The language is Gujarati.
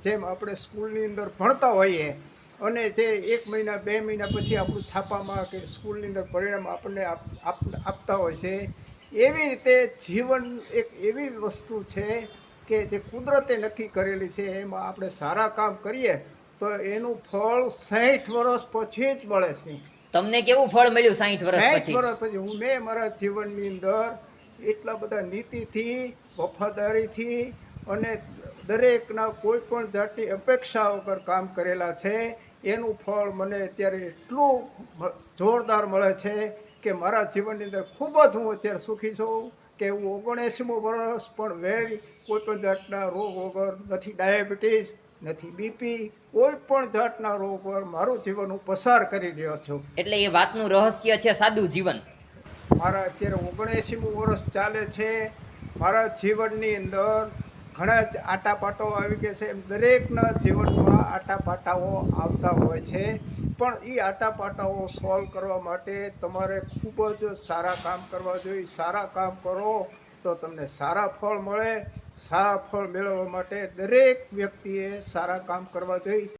જેમ આપણે સ્કૂલની અંદર ભણતા હોઈએ અને જે 1 મહિના 2 મહિના પછી આપણું છાપામાં કે સ્કૂલની અંદર પરિણામ આપણને આપતા હોય છે, એવી રીતે જીવન એક એવી વસ્તુ છે કે જે કુદરતે નક્કી કરેલી છે. એમાં આપણે સારા કામ કરીએ તો એનું ફળ 60 વર્ષ પછી જ મળે છે. તમને કેવું ફળ મળ્યું 60 વર્ષ 60 પછી? વર્ષ પછી મેં મારા જીવનની અંદર એટલા બધા નીતિથી, વફાદારીથી અને દરેકના કોઈ પણ જાતની અપેક્ષા વગર કામ કરેલા છે. એનું ફળ મને અત્યારે એટલું જોરદાર મળે છે કે મારા જીવનની અંદર ખૂબ જ હું અત્યારે સુખી છું કે હું 79મું વર્ષ પણ વેરી કોઈ પણ જાતના રોગ વગર, નથી ડાયાબિટીસ, નથી બીપી, કોઈ પણ જાતના રોગ વગર મારું જીવન હું પસાર કરી રહ્યો છું. એટલે એ વાતનું રહસ્ય છે સાદું જીવન. મારા અત્યારે 79મું વર્ષ ચાલે છે. મારા જીવનની અંદર ઘણા જ આટાપાટાઓ આવી ગયા છે. એમ દરેકના જીવનમાં આટાપાટાઓ આવતા હોય છે, પણ એ આટાપાટાઓ સોલ્વ કરવા માટે તમારે ખૂબ જ સારા કામ કરવા જોઈએ. સારા કામ કરો તો તમને સારા ફળ મળે. સારા ફળ મેળવવા માટે દરેક વ્યક્તિએ સારા કામ કરવા જોઈએ.